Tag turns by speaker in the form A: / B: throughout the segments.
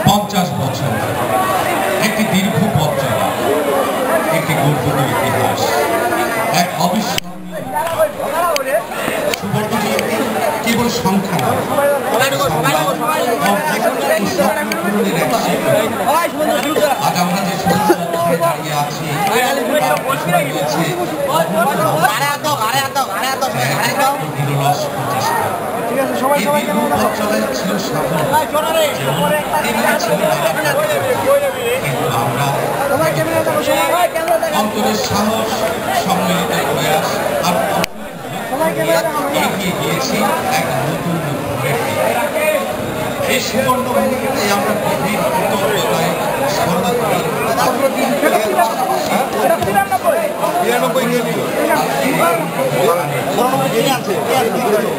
A: 50 বছর একটি দীর্ঘ পথ চলা, একটি গৌরবময় ইতিহাস, এক অবিস্মরণীয় কেবল সংখ্যা নয়, আজ আমরা যে দাঁড়িয়ে আছি ছিল অন্তরের সাহস, সম্মিলিত প্রয়াস আর এগিয়ে গিয়েছি এক নতুন এই সুবর্ণ ভূমিকাতে আমরা গভীর কৃতজ্ঞতায় স্মরণ করি। এগিয়ে যায়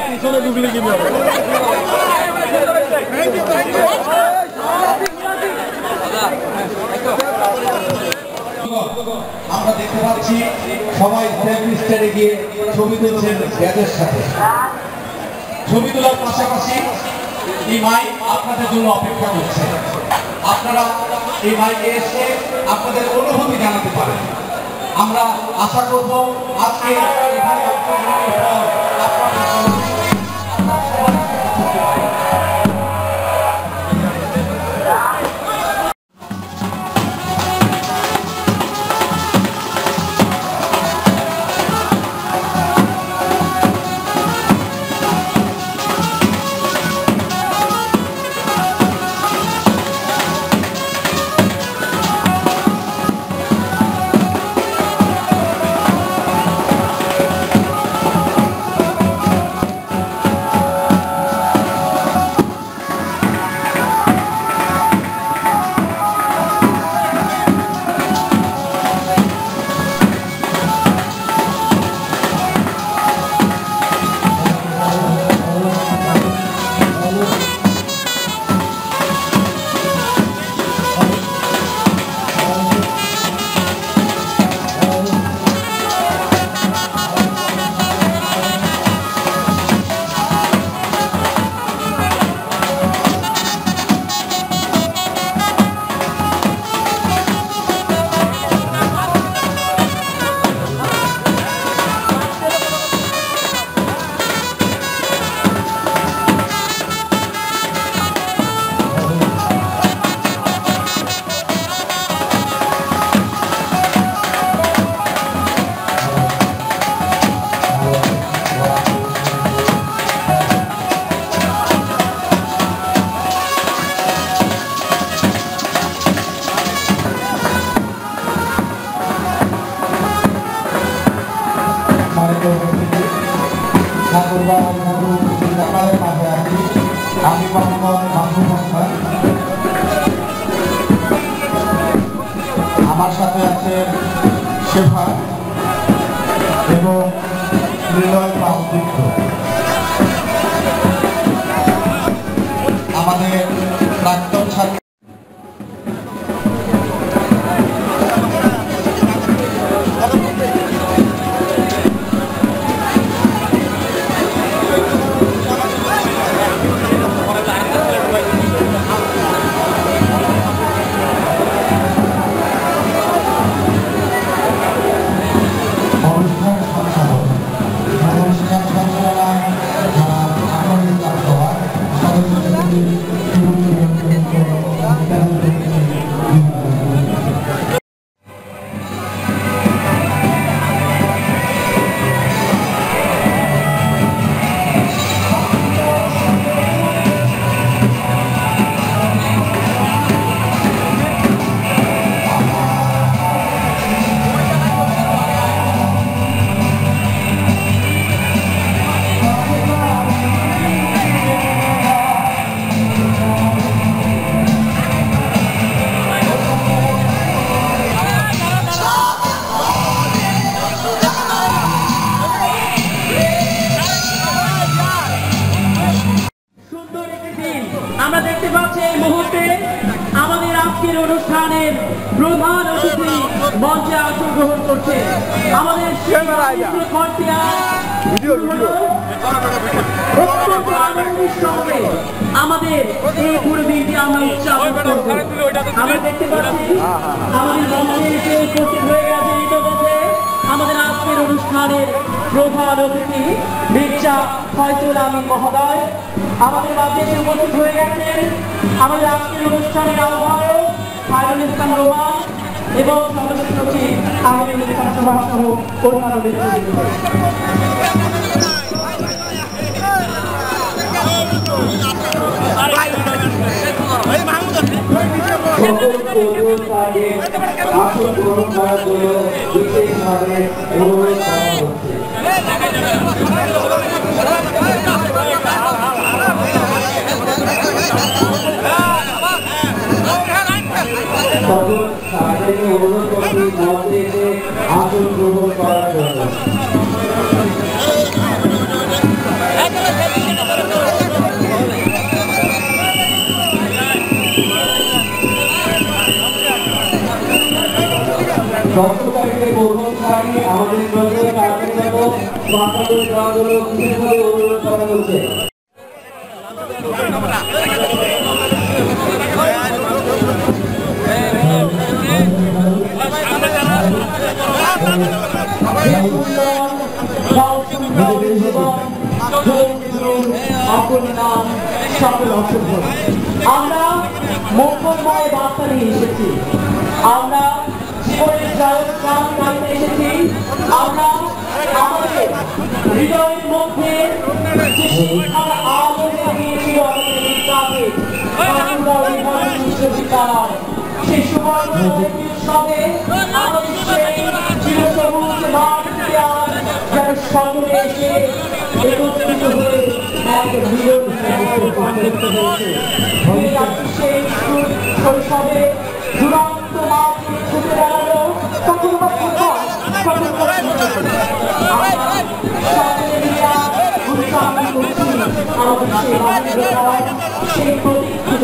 B: পিছনে ঢুকলে কি হবে?
A: আমরা দেখতে পাচ্ছি সবাই সেলফি স্ট্যান্ডে গিয়ে ছবি তুলছেন ব্যাগের সাথে। ছবি তোলার পাশাপাশি এই মাইক আপনাদের জন্য অপেক্ষা করছে। আপনারা এই মাইকে এসে আপনাদের অনুভূতি জানাতে পারেন। আমরা আশা করব আজকে এখানে
B: আমার সাথে আছে শেফা এবং নিলয় পাউদিত্য। আমাদের প্রাক্তন ছাত্র
C: অনুষ্ঠানের প্রধান অতিথি মঞ্চে আসন গ্রহণ করছে আমাদের অত্যন্ত আনন্দের সঙ্গে আমাদের এই পুরো দিনটি আমরা উদযাপন করবো। আমরা দেখতে পাচ্ছি আমাদের মঞ্চে এসে উপস্থিত হয়ে গেছে আমাদের আজকের অনুষ্ঠানের প্রধান অতিথি মির্জা ফয়জুল আমিন মহোদয় আমাদের মাঝে এসে উপস্থিত হয়ে গেছেন। আমাদের আজকের অনুষ্ঠানের আহ্বায়ক খায়রুল ইসলাম রোমান এবং সদস্য সচিব আমিনুল ইসলাম সহ অন্যান্য ব্যক্তিবৃন্দ। আসন গ্রহণ করার জন্য বিশেষভাবে অনুরোধ করা হচ্ছে। অনুরোধ করছি মঞ্চে এসে আসন গ্রহণ করার জন্য। আমাদের বিশেষভাবে অনুরোধ করা হচ্ছে। আমরা মঙ্গলময় বার্তা নিয়ে এসেছি, আমরা জীবনের গান গাইতে এসেছি, আমরা আমাদের হৃদয়ের মধ্যে যে শিক্ষার আলো জাগিয়েছিল আমাদের বিশ্ববিদ্যালয় সেই সুবর্ণ উৎসবে আমাদের সেই চিরসবুজ মাঠ যেন সকলে এসে একত্রিত হয়ে এক মিলন সেই শৈশবে দুরন্ত মাঠে ছুটে বেড়ালো তখন সেই প্রতীক্ষিত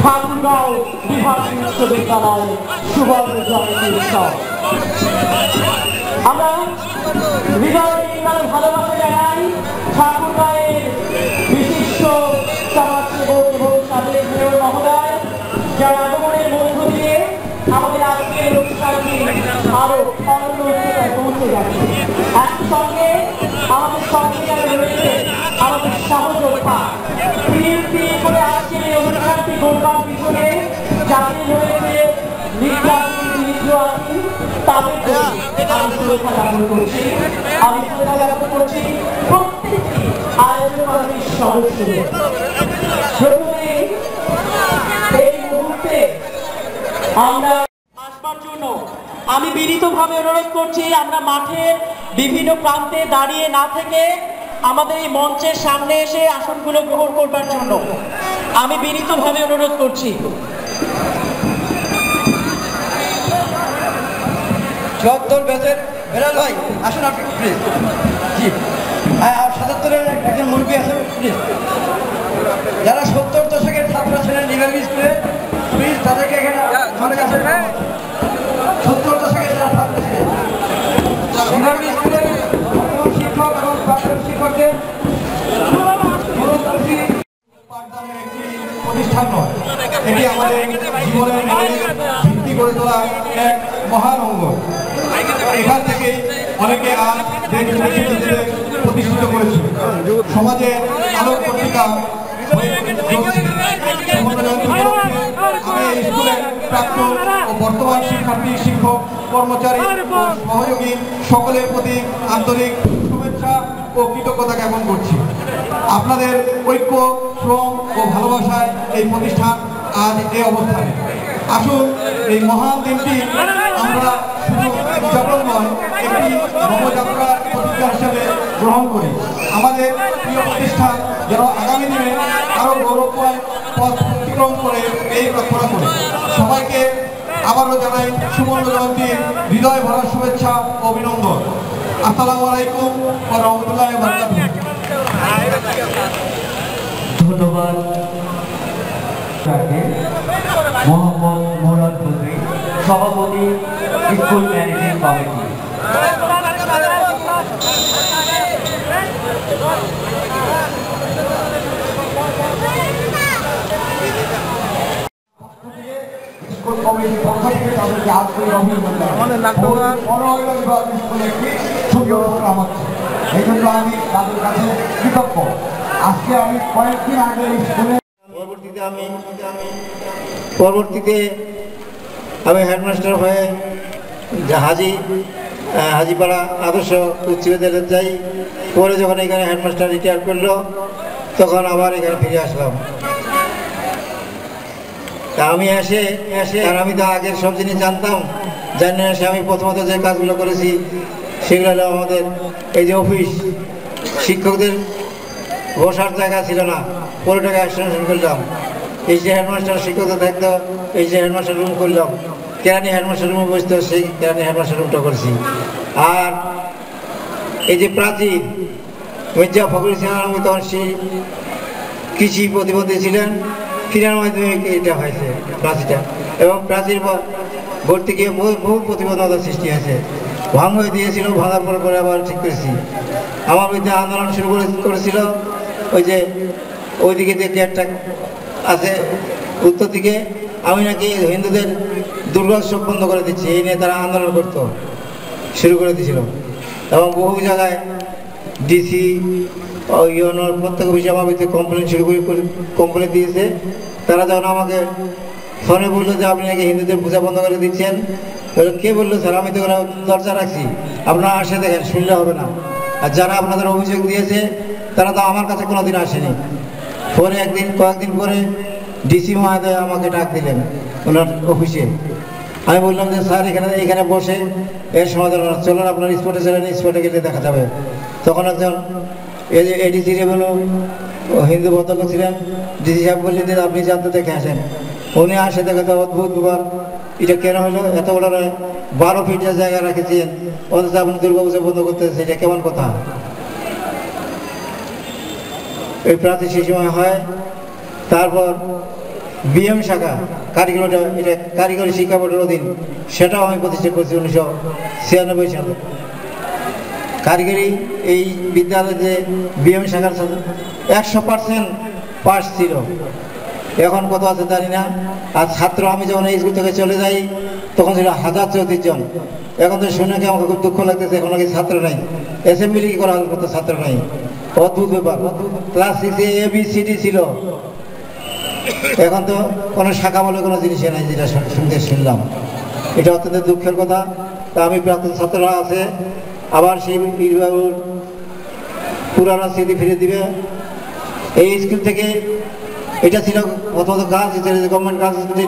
C: ঠাকুরগাঁও বিভাগীয় বিশ্ববিদ্যালয় সুবর্ণ জয়ন্তী উৎসব। আমরা হৃদয় ভালোবাসা জানাই ঠাকুরগাঁয়ের বিশিষ্ট সমাজসেবক এবং সাবেক মেয়র মহোদয়, যার আগমনের মধ্য দিয়ে আমাদের আজকের অনুষ্ঠানটি আরো অন্য উচ্চতায় পৌঁছে যাচ্ছে। একই সঙ্গে আমাদের সঙ্গে রয়েছে আমাদের সহযোদ্ধা করে আজকের এই অনুষ্ঠানটি করবার পিছনে যাদের রয়েছে তাদের আমি সুরক্ষা জ্ঞাপন করছি, আমি সুরক্ষা জ্ঞাপন করছি প্রত্যেকটি আয়োজন কমিটির সদস্যদের। প্রথমে এই মুহূর্তে আমরা আসবার জন্য আমি বিনীতভাবে অনুরোধ করছি আমরা মাঠের বিভিন্ন প্রান্তে দাঁড়িয়ে না থেকে আমাদের এই মঞ্চের সামনে এসে আসনগুলো গ্রহণ করবার জন্য আমি বিনীতভাবে অনুরোধ করছি।
D: ৭৪ ব্যাচের বেলাল ভাই আসুন আপনি প্লিজ। জি, আর ৭৭-এর একজন মুরব্বী আছে প্লিজ। যারা ৭০ দশকের ছাত্র ছিলেন নিগামী স্কুলে প্লিজ তাদেরকে এখানে আমাদের কাছে ৭০ দশকের যারা ছাত্র ছিলেন নিগামী স্কুলের শিক্ষক এবং প্রাথমিক শিক্ষকদের পাঠদানের একটি প্রতিষ্ঠান নয়, এটি আমাদের জীবনের ভিত্তি করে তোলা এক মহান অঙ্গ। এখান থেকে অনেকে আজ দেশ প্রতিষ্ঠিত করেছে, সমাজে আলোক পত্রিকা আমি স্কুলের প্রাক্তন ও বর্তমান শিক্ষার্থী, শিক্ষক, কর্মচারী, সহযোগী সকলের প্রতি আন্তরিক শুভেচ্ছা ও কৃতজ্ঞতা জ্ঞাপন করছি। আপনাদের ঐক্য, শ্রম ও ভালোবাসায় এই প্রতিষ্ঠান আজ এই অবস্থানে। আসুন এই মহান দিনটি আমরা শুধু উদযাপন নয়, একটি নবযাত্রার প্রতিজ্ঞা হিসেবে গ্রহণ করি। আমাদের প্রিয় প্রতিষ্ঠান যেন আগামী দিনে আরও গৌরবময় পথ অতিক্রম করে এই প্রার্থনা করি। সবাইকে আবারও জানাই সুবর্ণ জয়ন্তীর হৃদয় ভরা শুভেচ্ছা ও অভিনন্দন। আসসালামু আলাইকুম ওয়া রাহমাতুল্লাহি ওয়া বারাকাতুহু।
C: ধন্যবাদ।
E: মোহাম্মদ মুরাদ চৌধুরী, সভাপতি স্কুল ম্যানেজিং কমিটি।
B: স্কুল কমিটির পক্ষ থেকে তাদেরকে আজকের অভিনন্দন। আমাদের স্কুলে একটি সুন্দর প্রোগ্রাম হচ্ছে, এই জন্য আমি তাদের কাছে কৃতজ্ঞ। আজকে আমি কয়েকদিন আগে স্কুলে
F: পরবর্তীতে আমি হেডমাস্টার হয়ে হাজিপাড়া আদর্শ উচ্চ বিদ্যালয়ে যাই। পরে যখন এখানে হেডমাস্টার রিটায়ার করলো তখন আবার এখানে ফিরে আসলাম। তা আমি এসে আর আমি তো আগের সব জিনিস জানতাম, জানি না এসে আমি প্রথমত যে কাজগুলো করেছি সেগুলো হলো আমাদের এই যে অফিস, শিক্ষকদের বসার জায়গা ছিল না, পুরোটাকে এক্সটেনশন করলাম। এই যে হেডমাস্টার শিক্ষকদের থাকতো, এই যে হেডমাস্টার রুম করলাম, কেরানি হেডমাস্টার রুমে বসতো, সেই কেরানি হেডমাস্টার রুমটা করেছি। আর এই যে প্রাচীর মির্জা ফখরুল ইসলাম তখন সেই কৃষি প্রতিবন্ধী ছিলেন, ফিরার মাধ্যমে এটা হয়েছে প্রাচীরটা, এবং প্রাচীর ভর্তি গিয়ে বহু প্রতিবন্ধকতার সৃষ্টি হয়েছে। ভাঙ হয়ে দিয়েছিল, ভাঙার পরে আবার ঠিক করেছি। আমার বিরুদ্ধে আন্দোলন শুরু করেছিল ওই যে ওইদিকে যে গেটটা আছে উত্তর দিকে, আমি নাকি হিন্দুদের দুর্গোৎসব বন্ধ করে দিচ্ছি, এই নিয়ে তারা আন্দোলন করতো, শুরু করে দিয়েছিল। এবং বহু জায়গায় ডিসি ইউনোর প্রত্যেক অফিসে আমার বিরুদ্ধে কমপ্লেন দিয়েছে। তারা যখন আমাকে ফোনে বললো যে আপনি নাকি হিন্দুদের পূজা বন্ধ করে দিচ্ছেন, কে বললো স্যার? আমি তো দরজা রাখছি, আপনারা আসে দেখেন, শুনলে হবে না। আর যারা আপনাদের অভিযোগ দিয়েছে তারা তো আমার কাছে কোনোদিন আসেনি। পরে কয়েকদিন পরে ডিসি মহোদয় আমাকে ডাক দিলেন ওনার অফিসে। আমি বললাম যে স্যার এখানে বসে এর সমাধান চলুন, আপনার স্পটে চলেন, স্পটে গেলে দেখা যাবে। তখন একজন এডিসি রেভিনিউ হিন্দু ভদ্রলোক ছিলেন, ডিসি সাহেব বললেন যে আপনি জানতে দেখে আসেন। উনি আসে দেখে তো অদ্ভুত ব্যাপার, এটা কেন হলো? এত বড় 12 ফিটের জায়গা রেখেছেন, অথচ আপনি দুর্গাপূজা বন্ধ করতেছেন, এটা কেমন কথা? এই প্রার্থী সেই সময় হয়। তারপর বিএম শাখা এটা কারিগরি শিক্ষা বোর্ডের অধীন, সেটাও আমি প্রতিষ্ঠা করছি 1996 সালে। কারিগরি এই বিদ্যালয়ে যে বিএম শাখার 100% পাস ছিল, এখন কত আছে জানি না। আর ছাত্র আমি যখন এই স্কুল থেকে চলে যাই তখন ছিল 1034 জন। এখন তো শুনে কি আমাকে খুব দুঃখ লাগতেছে, এখন নাকি ছাত্র নাই, অ্যাসেম্বলি করা হতো, ছাত্র নাই। অদ্ভুত ব্যাপার। ক্লাস 6-এ ABCD ছিল, এখন তো কোনো শাখা বলে কোনো জিনিসই নাই, যেটা শুনলাম। এটা অত্যন্ত দুঃখের কথা। তা আমি প্রাক্তন ছাত্ররা আছে, আবার সেই বীরবাবুর পুরানো স্মৃতি ফিরে দিবে। এই স্কুল থেকে এটা ছিল প্রথমত girls school, government girls school,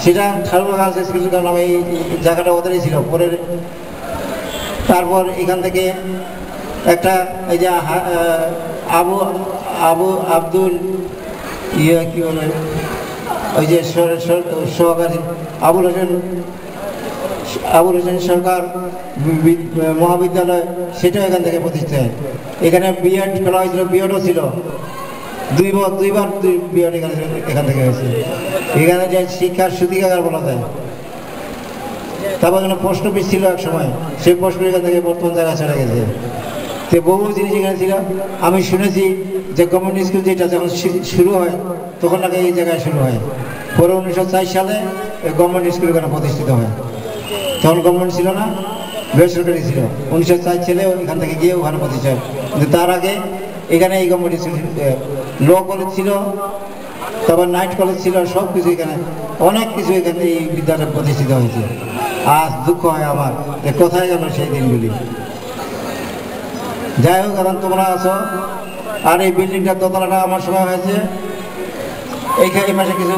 F: সেটা ঠাকুর গার্লস স্কুল, কারণ আমি এই জায়গাটা ওদেরই ছিল। পরে তারপর এখান থেকে একটা এই যে আব্দুল কি বলে ওই যে সহকারী আবুল হোসেন সরকার মহাবিদ্যালয়, সেটাও এখান থেকে প্রতিষ্ঠা হয়। এখানে বিএড করা হয়েছিল, বিএডও ছিল, দুইবার বিএড এখান থেকে হয়েছে। এখানে যে শিক্ষার সূতিকাগার বলা যায়। তারপর যেন পোস্ট অফিস ছিল এক সময়, সেই পোস্ট অফিস এখান থেকে বর্তমান জায়গায় ছেড়ে গেছে। তো বহু জিনিস এখানে ছিল। আমি শুনেছি যে গভর্নমেন্ট স্কুল যেটা যখন শুরু হয় তখন নাকি এই জায়গায় শুরু হয়। পরে 1904 সালে গভর্নমেন্ট স্কুল এখানে প্রতিষ্ঠিত হয়। তখন গভর্নমেন্ট ছিল না, বেসরকারি ছিল। 1904 সালে এখান থেকে গিয়ে ওখানে প্রতিষ্ঠা হয়। কিন্তু তার আগে এখানে এই গভর্নমেন্ট স্কুল, ল কলেজ ছিল, তারপর নাইট কলেজ ছিল, সব কিছু এখানে, অনেক কিছু এখানে এই বিদ্যালয় প্রতিষ্ঠিত হয়েছে। আজ দুঃখ হয় আমার যে কোথায় গেল সেই দিনগুলি। যাই হোক, এখন তোমরা আছো। আর এই বিল্ডিংটার দোতলাটা আমার সময় হয়েছে। এই মাসে কিছু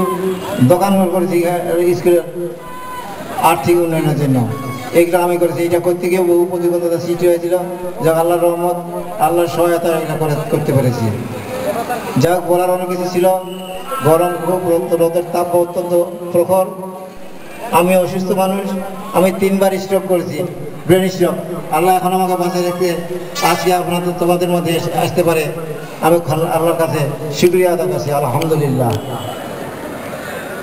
F: দোকান করেছি স্কুলের আর্থিক উন্নয়নের জন্য, এইটা আমি করেছি। এটা করতে গিয়ে বহু প্রতিবন্ধকতার সৃষ্টি হয়েছিল, যা আল্লাহর রহমত, আল্লাহর সহায়তা এটা করতে পেরেছি। যা হোক, বলার অনেক কিছু ছিল। গরম খুব, রোদের তাপ অত্যন্ত প্রখর। আমি অসুস্থ মানুষ, আমি 3বার স্ট্রোক করেছি, ব্রেন স্ট্রোক। আল্লাহ এখন আমাকে বাঁচিয়ে রেখে আজকে আপনাদের তোমাদের মধ্যে আসতে পারে, আমি আল্লাহর কাছে শুকরিয়া আদায় করছি, আলহামদুলিল্লাহ।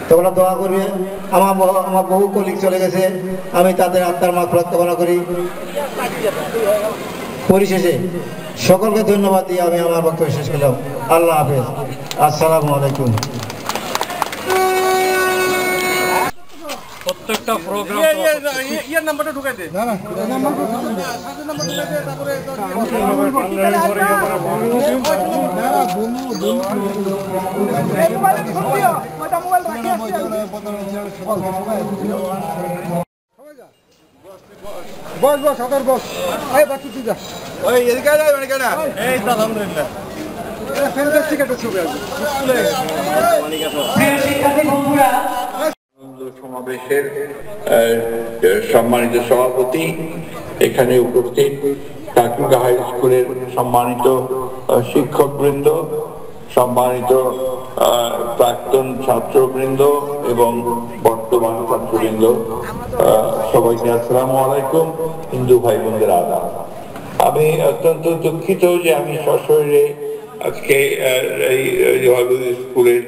F: তোমরা দোয়া করবে। আমার বহু কলিগ চলে গেছে, আমি তাদের আত্মার মাগফিরাত কামনা করি। পরিশেষে সকলকে ধন্যবাদ দিয়ে আমি আমার বক্তব্য শেষ করলাম। আল্লাহ হাফেজ, আসসালামু আলাইকুম।
A: প্রত্যেকটা প্রোগ্রাম নাম্বারটা ঢুকাই দে।
D: বস বস সাদর বস, এই বাচ্চা তুই যা, ওই এদিকে আয়, মানে কেন এই তো আলহামদুলিল্লাহ ফ্যান্টাস্টিক একটা ছবি আছে স্কুলে।
C: প্রিয় শিক্ষার্থী বন্ধুরা,
G: সমাবেশের সম্মানিত সভাপতি, এখানে উপস্থিত ঠাকুরগাঁ হাই স্কুলের সম্মানিত শিক্ষকবৃন্দ, সম্মানিত প্রাক্তন ছাত্রবৃন্দ এবং বর্তমান ছাত্রবৃন্দ, সবাইকে আসসালামু আলাইকুম। হিন্দু ভাই বোনদের আদাব। আমি অত্যন্ত দুঃখিত যে আমি সশরীরে আজকে এই স্কুলের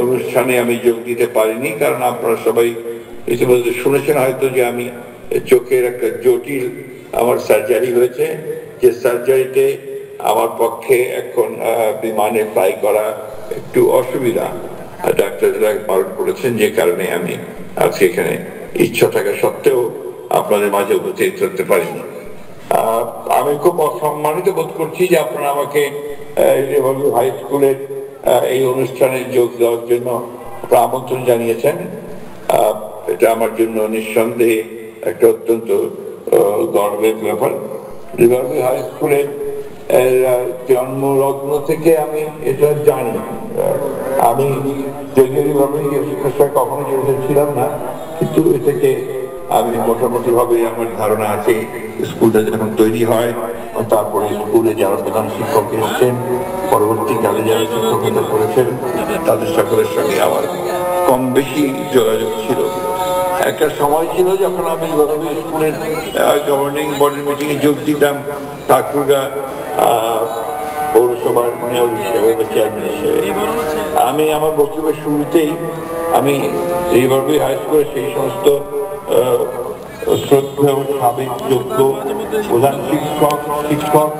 G: অনুষ্ঠানে আমি যোগ দিতে পারিনি, কারণ আপনারা সবাই ইতিমধ্যে শুনেছেন হয়তো যে আমি চোখের একটা জটিল আমার সার্জারি হয়েছে, যে সার্জারিতে আমার পক্ষে এখন বিমানে ফ্লাই করা একটু অসুবিধা ডাক্তাররা বারণ করেছেন, যে কারণে আমি আজকে এখানে ইচ্ছা থাকা সত্ত্বেও আপনাদের মাঝে উপস্থিত করতে পারিনি। আমি খুব অসম্মানিত বোধ করছি যে আপনারা আমাকে হাই স্কুলের এই অনুষ্ঠানে যোগ দেওয়ার জন্য আমন্ত্রণ জানিয়েছেন। এটা আমার জন্য নিঃসন্দেহে একটা অত্যন্ত গর্বের ব্যাপার। রিভারভিউ হাই স্কুলের জন্মলগ্ন থেকে আমি এটা জানি। আমি যদিও রিভারভিউ শিক্ষার কখনো জড়িত ছিলাম না, কিন্তু এ থেকে আমি মোটামুটি ভাবে আমার ধারণা আছে স্কুলটা যখন তৈরি হয়, তারপরে স্কুলে যারা প্রধান শিক্ষক এসেছেন, পরবর্তীকালে যারা শিক্ষকতা করেছেন, তাদের সকলের সঙ্গে আমার কম বেশি যোগাযোগ ছিল। একটা সময় ছিল যখন আমি স্কুলের গভর্নিং বডির মিটিংয়ে যোগ দিতাম ঠাকুরগাঁ পৌরসভার মেয়র হিসেবে বা চেয়ারম্যান হিসেবে। আমি আমার বক্তব্যের শুরুতেই আমি রিভারভিউ হাই স্কুলের সেই সমস্ত শ্রদ্ধেয় সাবেক যোগ্য প্রধান শিক্ষক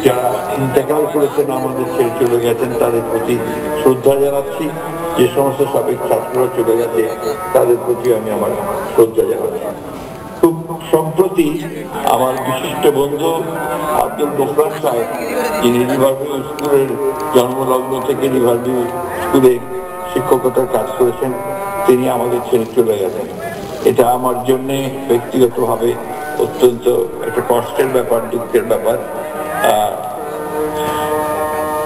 G: যারা ইন্তেকাল করেছেন, আমাদের ছেড়ে চলে গেছেন, তাদের প্রতি শ্রদ্ধা জানাচ্ছি। যে সমস্ত সাবেক ছাত্ররা চলে গেছে তাদের প্রতি আমি আমার শ্রদ্ধা জানাচ্ছি। খুব সম্প্রতি আমার বিশিষ্ট বন্ধু আব্দুল গফরান সাহেব, যিনি রিভারভিউ স্কুলের জন্মলগ্ন থেকে রিভারভিউ স্কুলে শিক্ষকতার কাজ করেছেন, তিনি আমাদের ছেড়ে চলে গেছেন। এটা আমার জন্যে ব্যক্তিগতভাবে অত্যন্ত একটা কষ্টের ব্যাপার, দুঃখের ব্যাপার।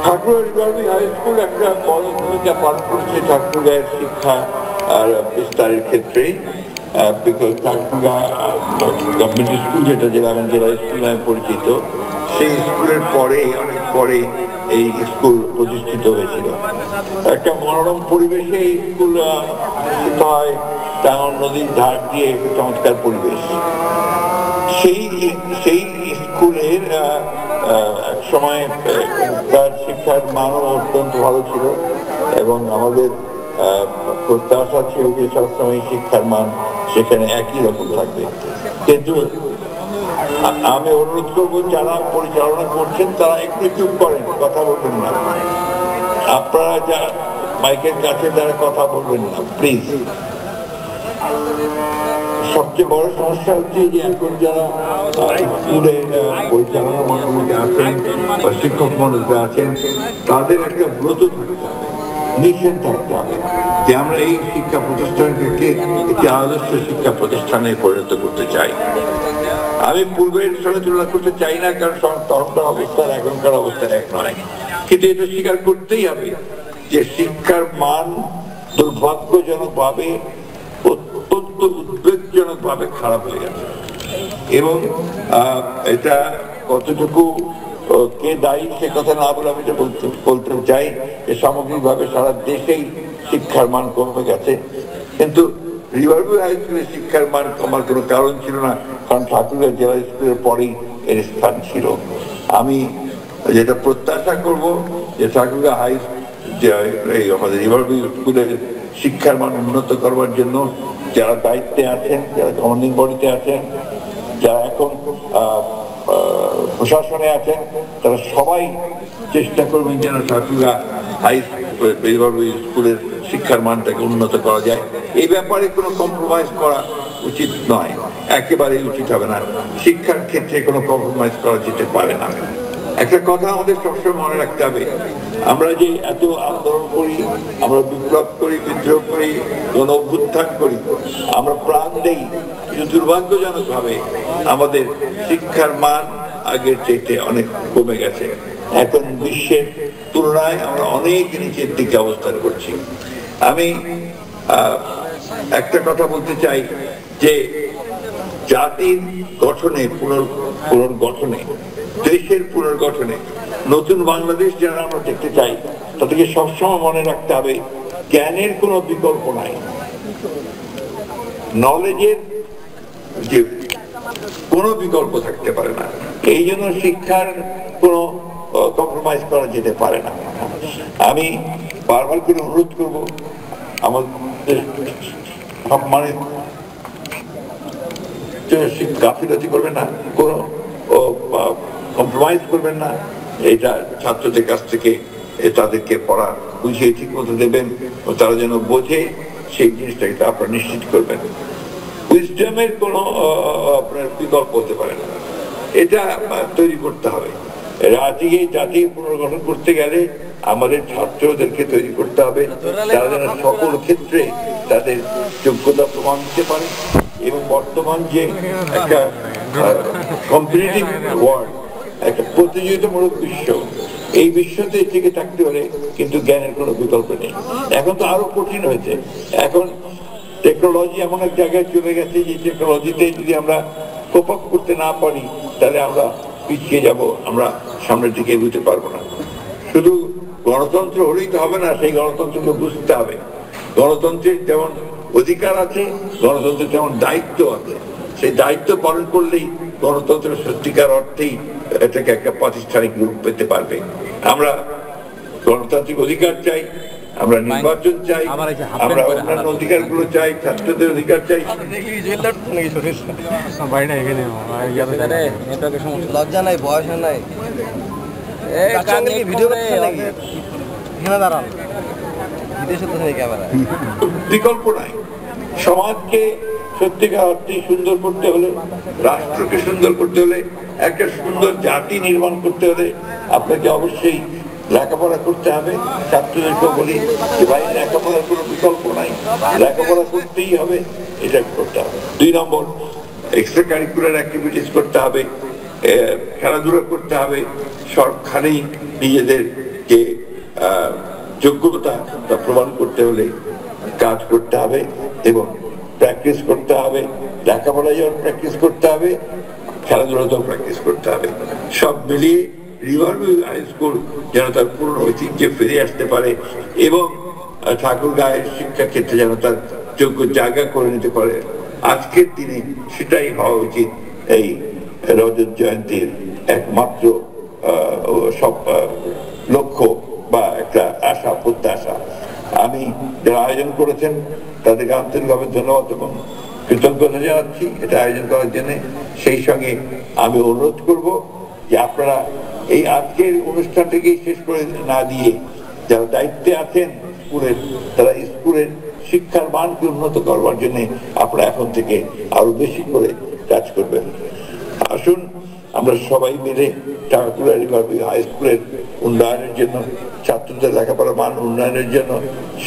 G: ঠাকুরগাঁ রিভারভিউ হাই স্কুল একটা বড় ভূমিকা পালন করছে ঠাকুরগাঁয়ের শিক্ষা আর বিস্তারের ক্ষেত্রে। ঠাকুরগাঁ গভর্নমেন্ট স্কুল, যেটা জেলা স্কুল নামে পরিচিত, সেই স্কুলের পরে অনেক পরে এই স্কুল প্রতিষ্ঠিত হয়েছিল। একটা মনোরম পরিবেশে এই স্কুল হয়, টাঙ্গন নদীর ধার দিয়ে একটা চমৎকার পরিবেশ। সেই স্কুলের এক সময় তার শিক্ষার মানও অত্যন্ত ভালো ছিল এবং আমাদের প্রত্যাশা ছিল যে সবসময় শিক্ষার মান সেখানে একই রকম থাকবে। কিন্তু আমি অনুরোধ করবো যারা পরিচালনা করছেন তারা একটু চুপ করেন, কথা বলবেন না। আপনারা যা মাইকের কাছে যারা কথা বলবেন না প্লিজ। সবচেয়ে বড় সমস্যা হচ্ছে যে এখন যারা স্কুলে পরিচালনা মণ্ডলীতে আছেন বা শিক্ষক মণ্ডলীতে আছেন, তাদের একটা ব্রত থাকতে হবে, মিশন থাকতে হবে যে আমরা এই শিক্ষা প্রতিষ্ঠানকে একটি আদর্শ শিক্ষা প্রতিষ্ঠানে পরিণত করতে চাই। আমি পূর্বের সঙ্গে তুলনা করতে চাই না, কারণ তখনকার অবস্থার এখনকার অবস্থার এক নয়, কিন্তু এটা স্বীকার করতেই হবে যে শিক্ষার মান দুর্ভাগ্যজনক ভাবে, অত্যন্ত উদ্বেগজনক ভাবে খারাপ হয়ে গেছে। এবং এটা কতটুকু কে দায়ী সে কথা না বলে আমি এটা বলতে চাই যে সামগ্রিকভাবে সারা দেশেই শিক্ষার মান কমে গেছে। কিন্তু রিভারভিউ হাই স্কুলের শিক্ষার মান কমার কোনো কারণ ছিল না, কারণ ঠাকুরগাঁ জেলা স্কুলের পরেই এর স্থান ছিল। আমি যেটা প্রত্যাশা করব যে ঠাকুরগাঁ হাই আমাদের রিভারভিউ স্কুলের শিক্ষার মান উন্নত করবার জন্য যারা দায়িত্বে আছেন, যারা কমান্ডিং বডিতে আছেন, যারা এখন প্রশাসনে আছেন, তারা সবাই চেষ্টা করবেন যেন ঠাকুরগাঁ হাই স্কুলের শিক্ষার মানটাকে উন্নত করা যায়। এই ব্যাপারে কোনো কম্প্রোমাইজ করা উচিত নয়, একেবারেই উচিত হবে না। শিক্ষার ক্ষেত্রে কোনো কম্প্রোমাইজ করা যেতে পারে না। একটা কথা আমাদের সবসময় মনে রাখতে হবে, আমরা যে এত আন্দোলন করি, আমরা বিপ্লব করি, বিদ্রোহ করি, গণ অভ্যুত্থান করি, আমরা প্রাণ দেই, কিন্তু দুর্ভাগ্যজনক ভাবে আমাদের শিক্ষার মান আগের চাইতে অনেক কমে গেছে। এখন বিশ্বের তুলনায় আমরা অনেক নিচের দিকে অবস্থান করছি। আমি একটা কথা বলতে চাই যে জাতির গঠনে, পুনর্গঠনে, দেশের পুনর্গঠনে নতুন বাংলাদেশ যারা আমরা দেখতে চাই, তাদেরকে সবসময় মনে রাখতে হবে জ্ঞানের কোনো বিকল্প নাই, নলেজের যে কোনো বিকল্প থাকতে পারে না। এই জন্য শিক্ষার কোনো কম্প্রোমাইজ করা যেতে পারে না। আমি বারবার করে অনুরোধ করবো আমাদের সম্মানিত গাফিলতি করবেন না, কোনো কম্প্রোমাইজ করবেন না। এটা ছাত্রদের কাছ থেকে তাদেরকে পড়া বুঝিয়ে ঠিক মতো দেবেন ও তারা যেন বোঝে, সেই জিনিসটাকে আপনারা নিশ্চিত করবেন। উইজডমের কোনো আপনার বিকল্প হতে পারে না, এটা তৈরি করতে হবে। জাতি পুনর্গঠন করতে গেলে আমাদের ছাত্রদেরকে তৈরি করতে হবে, তারা যেন সকল ক্ষেত্রে তাদের যোগ্যতা প্রমাণ দিতে পারে। এবং বর্তমান যে একটা কম্পিটিটিভ ওয়ার্ল্ড, একটা প্রতিযোগিতামূলক বিশ্ব, এই বিশ্বতে থেকে থাকতে হলে কিন্তু জ্ঞানের কোনো বিকল্প নেই। এখন তো আরো কঠিন হয়েছে। এখন টেকনোলজি এমন এক জায়গায় চলে গেছে যে টেকনোলজিতে যদি আমরা কোপ আপ করতে না পারি তাহলে আমরা পিছিয়ে যাব, আমরা সামনের দিকে এগোতে পারবো না। শুধু গণতন্ত্র হলেই তো হবে না, সেই গণতন্ত্রকে বুঝতে হবে। গণতন্ত্রের যেমন অধিকার আছে, গণতন্ত্রের যেমন দায়িত্ব আছে। সেই দায়িত্ব পালন করলেই গণতন্ত্রের সত্যিকার অর্থেই এটাকে একটা প্রাতিষ্ঠানিক রূপ পেতে পারবে। আমরা গণতান্ত্রিক অধিকার চাই, আমরা নির্বাচন চাই, আমরা অন্যান্য অধিকারগুলো চাই, ছাত্রদের অধিকার চাই।
F: লজ্জা নাই, বয়স নাই, ভিডিও
G: বিকল্প নাই। সমাজকে সত্যিকার অর্থে সুন্দর করতে হলে, রাষ্ট্রকে সুন্দর করতে হলে, একটা সুন্দর জাতি নির্মাণ করতে হলে আপনাকে অবশ্যই লেখাপড়া করতে হবে। ছাত্রদেরকে বলি যে ভাই, লেখাপড়ার কোনো বিকল্প নাই, লেখাপড়া করতেই হবে, এটা করতে হবে। 2 নম্বর, এক্সট্রা কারিকুলার অ্যাক্টিভিটিস করতে হবে, খেলাধুলা করতে হবে। সবখানেই নিজেদের যে যোগ্যতা তা প্রমাণ করতে হলে কাজ করতে হবে এবং প্র্যাকটিস করতে হবে। লেখাপড়ায় যেমন প্র্যাকটিস করতে হবে, খেলাধুলাতেও প্র্যাকটিস করতে হবে। সব মিলিয়ে রিভারভিউ হাই স্কুল যেন তার পুরনো ঐতিহ্যে ফিরে আসতে পারে এবং ঠাকুরগাঁয়ের শিক্ষা ক্ষেত্রে যেন তার যোগ্য জায়গা করে নিতে পারে। আজকের দিনে সেটাই হওয়া উচিত এই রজত জয়ন্তীর একমাত্র সব লক্ষ্য বা একটা আশা, প্রত্যাশা। আমি যারা আয়োজন করেছেন তাদেরকে আন্তরিকভাবে ধন্যবাদ এবং কৃতজ্ঞতা জানাচ্ছি এটা আয়োজন করার জন্য। সেই সঙ্গে আমি অনুরোধ করব যে আপনারা এই আজকের অনুষ্ঠানটাকেই শেষ করে না দিয়ে যারা দায়িত্বে আছেন স্কুলের, তারা স্কুলের শিক্ষার মানকে উন্নত করবার জন্য আপনারা এখন থেকে আরো বেশি করে কাজ করবেন। আসুন আমরা সবাই মিলে ঠাকুরগাঁ রিভারভিউ হাই স্কুলের উন্নয়নের জন্য, ছাত্রদের লেখাপড়ার মান উন্নয়নের জন্য,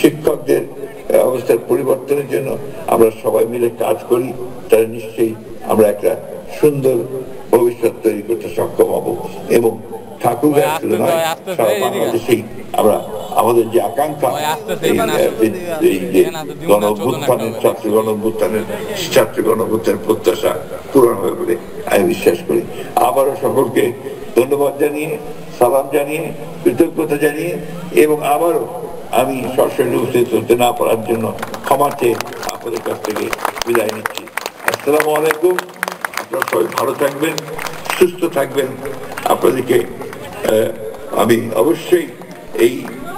G: শিক্ষকদের অবস্থার পরিবর্তনের জন্য আমরা সবাই মিলে কাজ করি। তাহলে নিশ্চয়ই আমরা একটা সুন্দর ভবিষ্যৎ তৈরি করতে সক্ষম হব এবং ঠাকুরগাঁ শুধু নয়, সারা বাংলাদেশেই আমরা আমাদের যে আকাঙ্ক্ষা, এই যে গণ অভ্যুত্থানের ছাত্র গণ অভ্যুত্থানের প্রত্যাশা পূরণ হবে বলে আমি বিশ্বাস করি। আবারও সকলকে ধন্যবাদ জানিয়ে, সালাম জানিয়ে, কৃতজ্ঞতা জানিয়ে এবং আবারও আমি সরাসরি উপস্থিত হতে না পারার জন্য ক্ষমা চেয়ে আপনাদের কাছ থেকে বিদায় নিচ্ছি। আসসালামু আলাইকুম। আপনারা সবাই ভালো থাকবেন, সুস্থ থাকবেন। আপনাদেরকে আমি অবশ্যই এই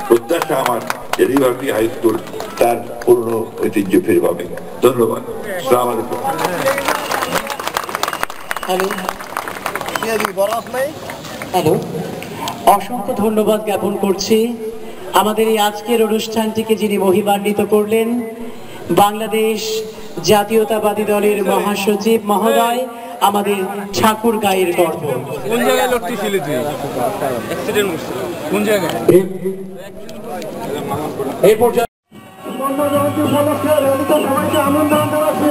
G: প্রত্যাশা আমার যে রিভারভিউ হাই স্কুল তার পুরনো ঐতিহ্য ফিরে পাবে। ধন্যবাদ। আসসালামু আলাইকুম।
C: হ্যালো, অসংখ্য ধন্যবাদ জ্ঞাপন করছি আমাদের এই আজকের অনুষ্ঠানটিকে যিনি মহিমান্বিত করলেন, বাংলাদেশ জাতীয়তাবাদী দলের মহাসচিব মহোদয়, আমাদের ঠাকুর গায়ের গর্ব।
H: কোন জায়গায় লড়তে ছিলি তুই? অ্যাক্সিডেন্ট কোন জায়গায়?
A: এই পর্যায়ে
B: সবাইকে আমন্ত্রণ জানাচ্ছি।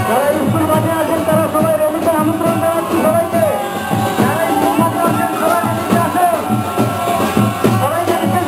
B: যারা স্কুল মাঠে আছেন তারা সবাই র্যালিতে আমন্ত্রণ জানাচ্ছি সবাইকে। যারা স্কুল মাঠে আছেন সবাই র্যালিতে আসেন। সবাই র্যালিতে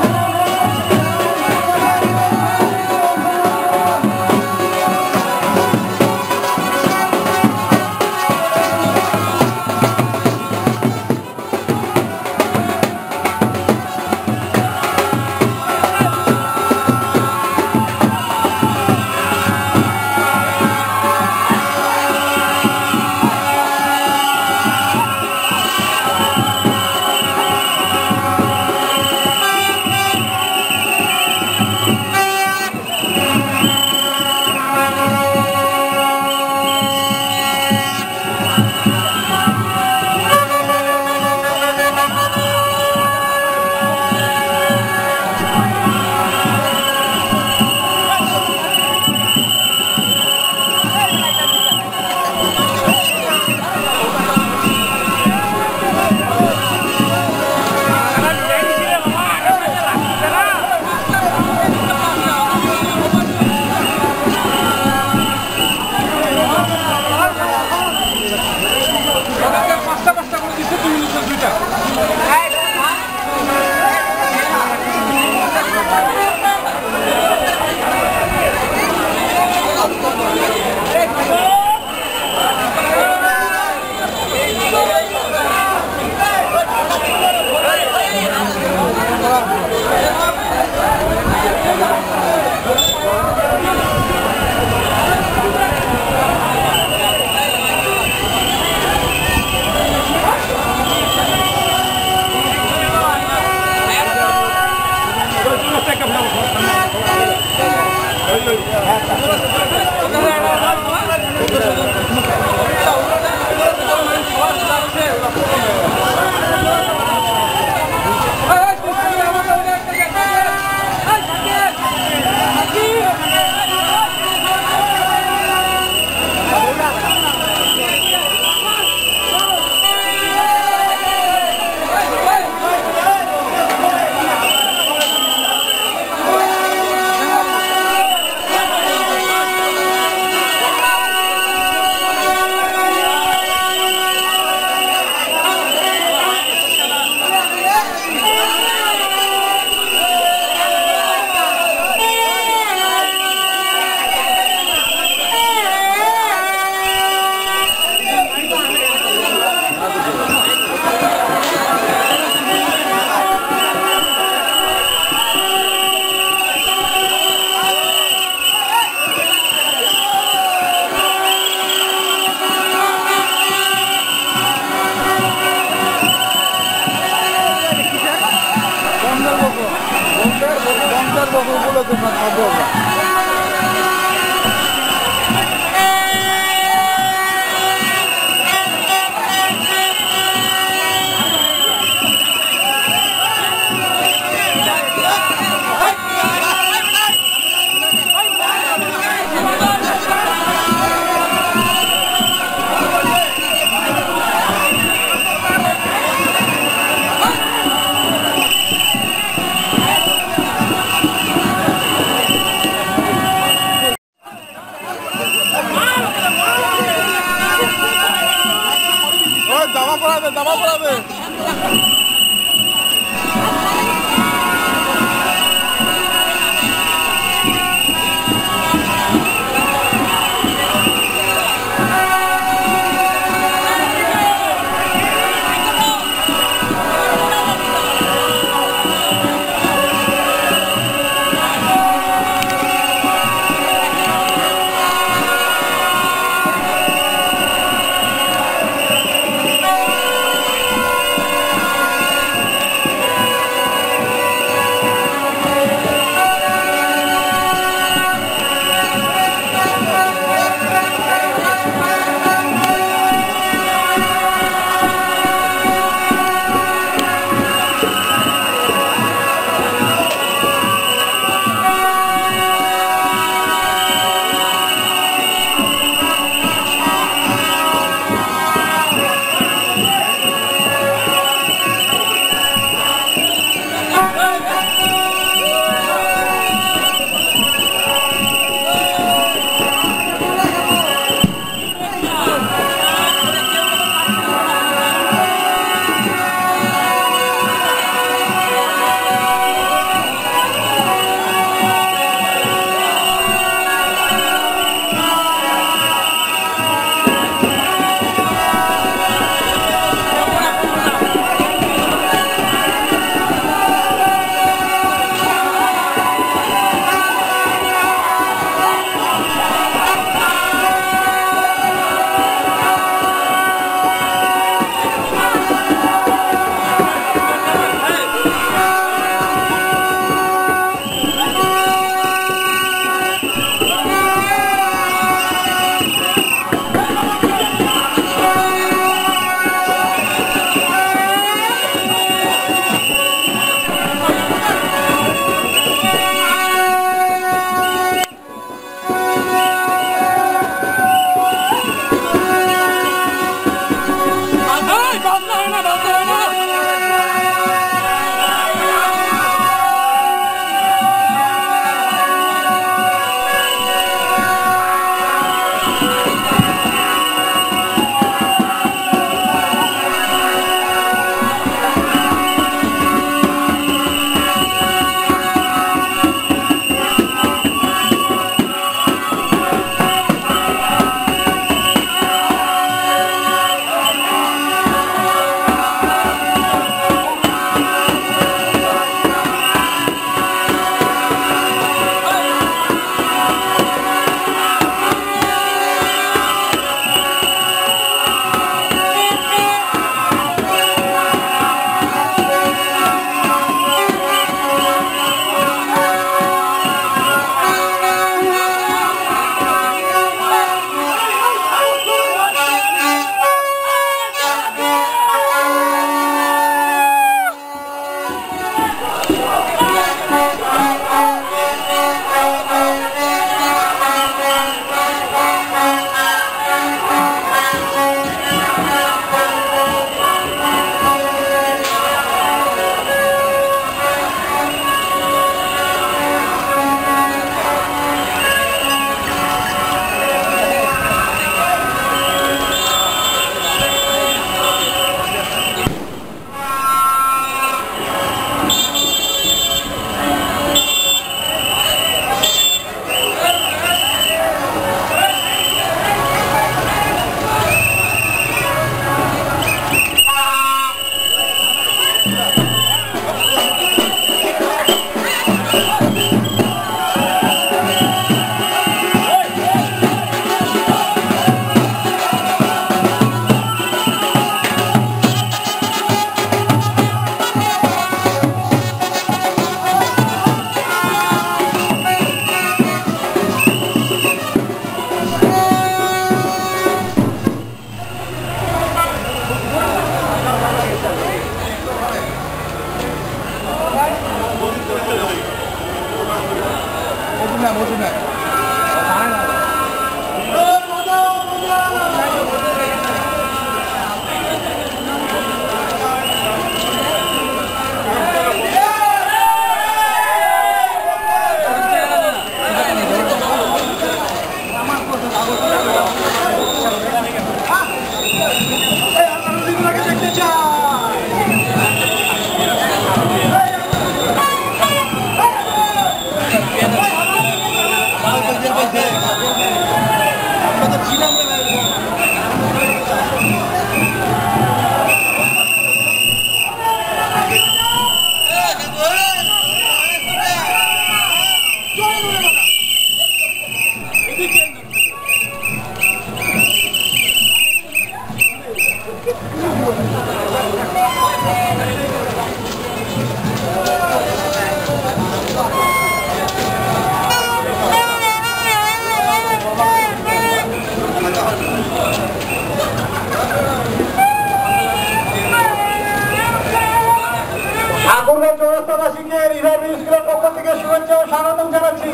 D: ঠাকুরগাঁও চৌরাস্তাবাসীকে রিভাইভ স্কুলের পক্ষ থেকে শুভেচ্ছা ও স্বাগতম জানাচ্ছি।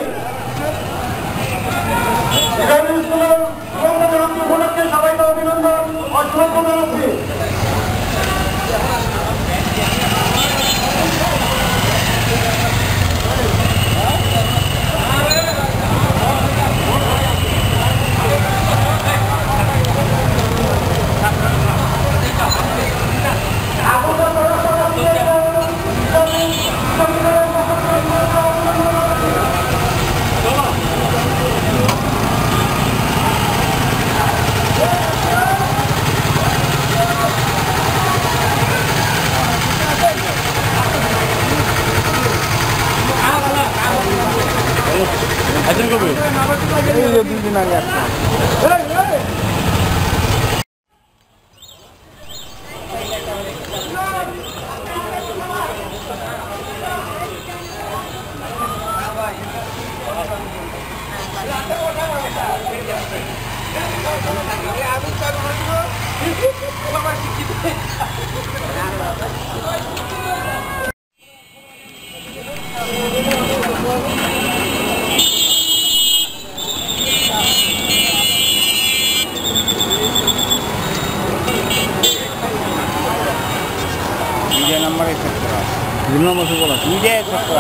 D: রিভাইভ স্কুলের জন্মদিন উপলক্ষে সবাইকে অভিনন্দন ও শুভেচ্ছা জানাচ্ছি।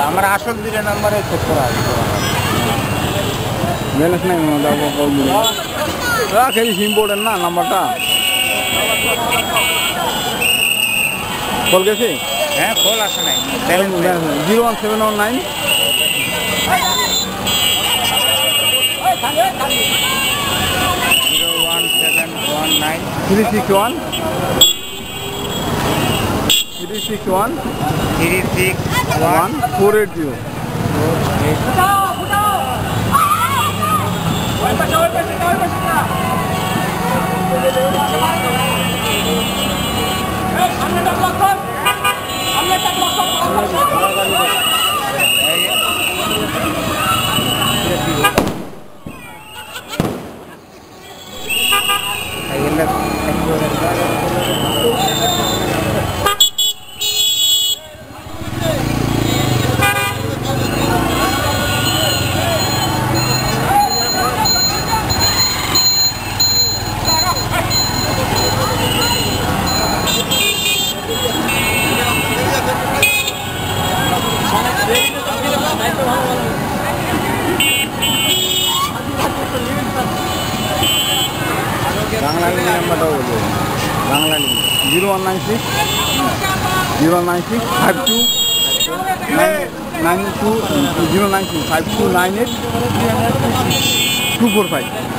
I: আমার আসল দুটো নাম্বারে চেক করা আছে ব্যালেন্স নাই খেলিস ইম্পর্টেন্ট না নাম্বারটা কল গেছে হ্যাঁ কল আসে নাই 01719 361 480 বাংলা লিঙ্ক নাম্বারটাও বলবো বাংলা লিঙ্ক 0196 52 5298 245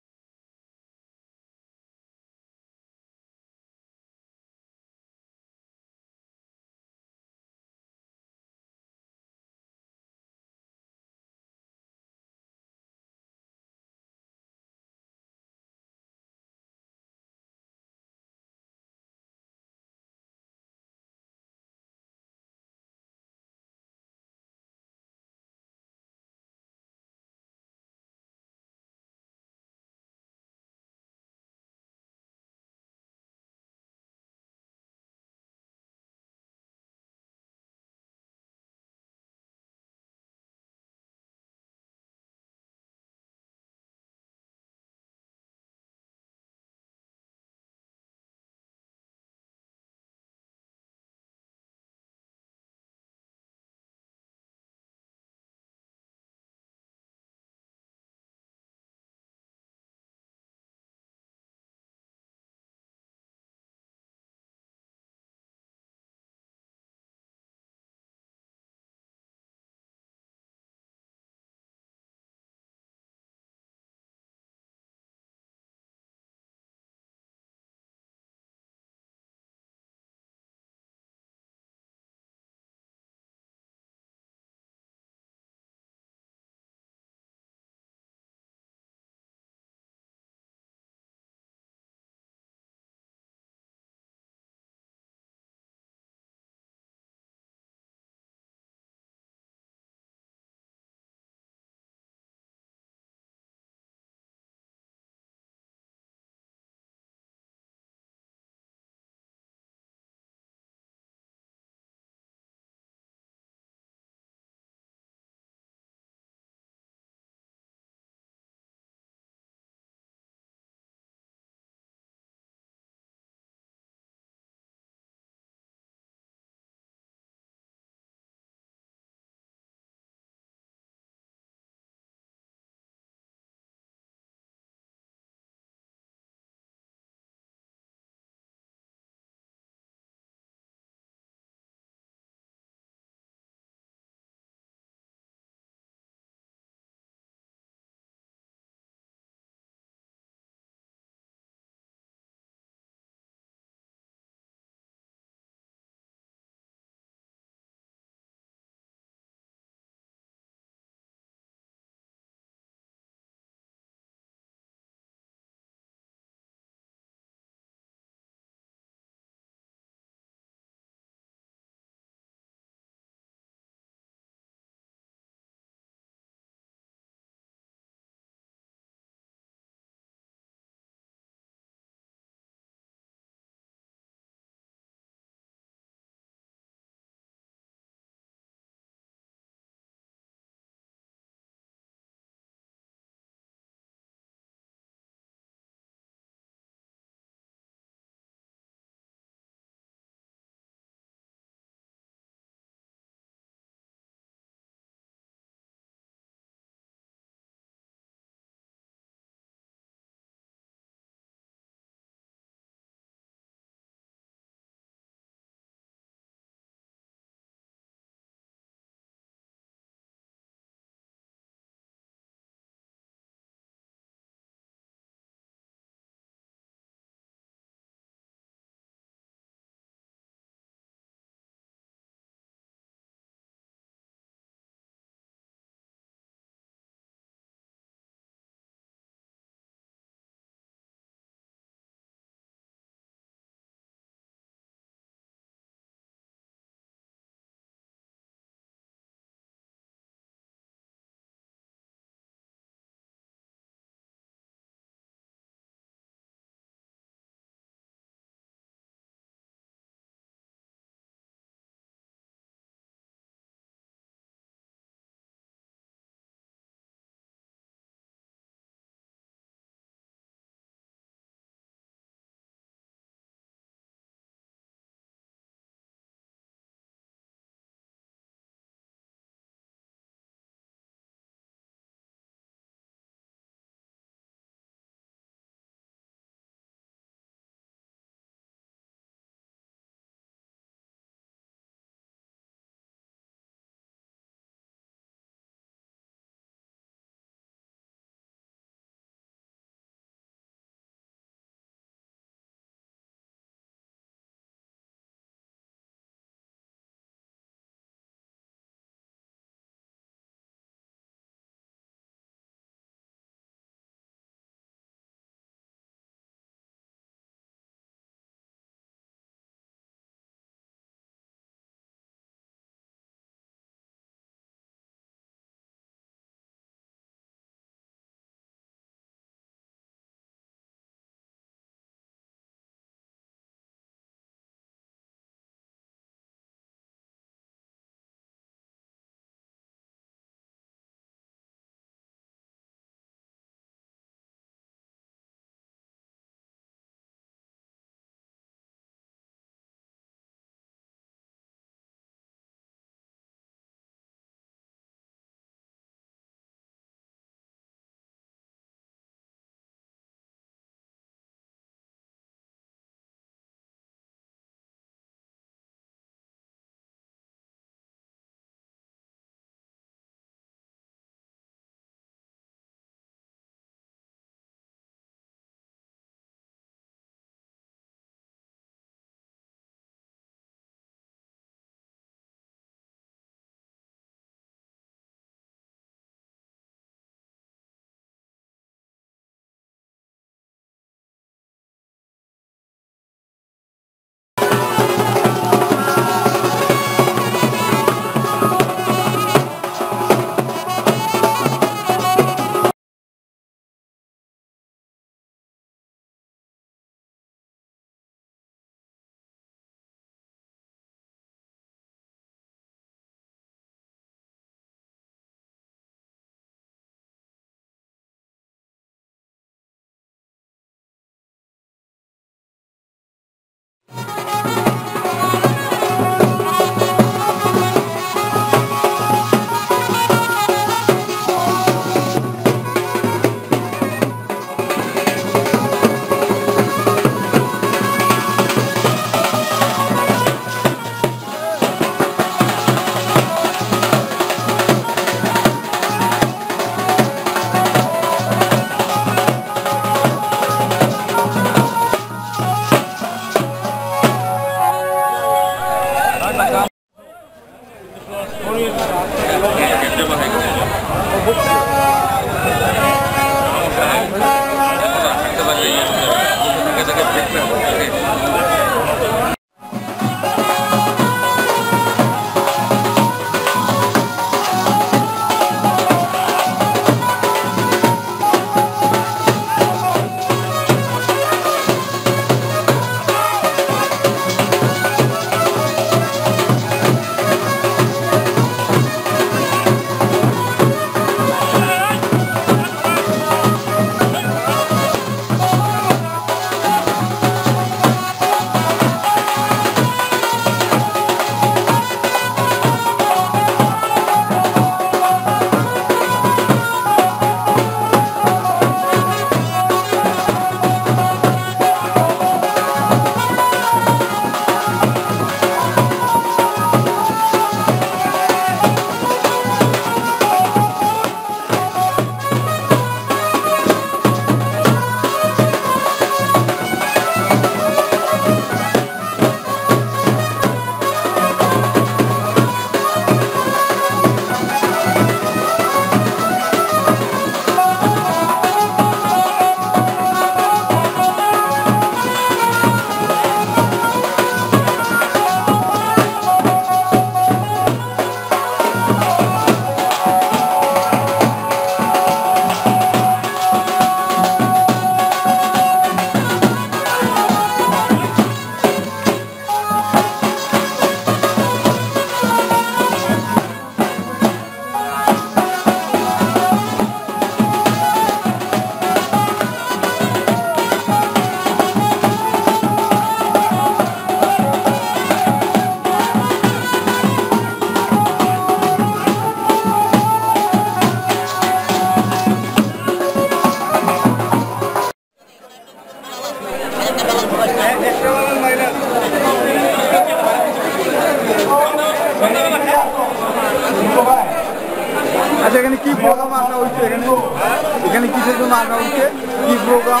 I: জন্য আঁকা হচ্ছে কি প্রোগ্রাম?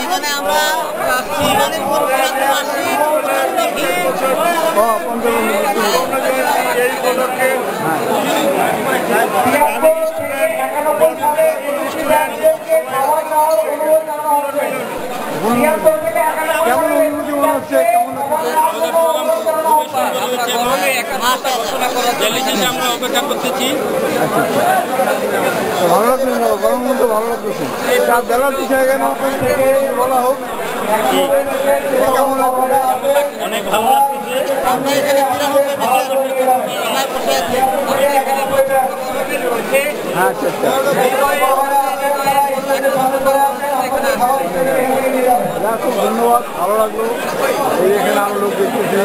I: কেমন অনুভূতি মনে হচ্ছে?
H: আমরা অপেক্ষা করতেছি।
I: ভালো লাগছে, গরম মধ্যে ভালো লাগতেছে। বেলার বিষয়ে কেন বলা হোক, কেমন লাগছে?
H: অনেক ভালো লাগতেছে।
I: আচ্ছা আচ্ছা, খুব ধন্যবাদ, ভালো লাগলো। এই এখানে আরো লোক দেখতেছি।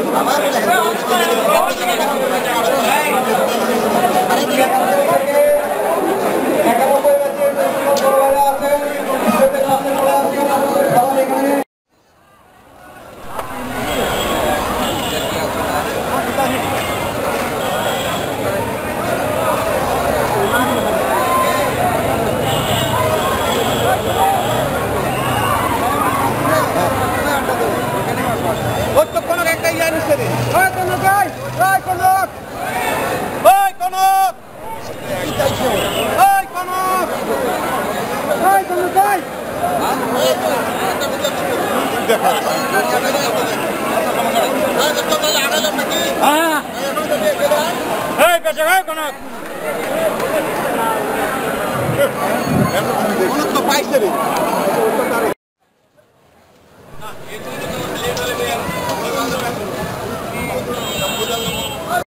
D: পাইছে রে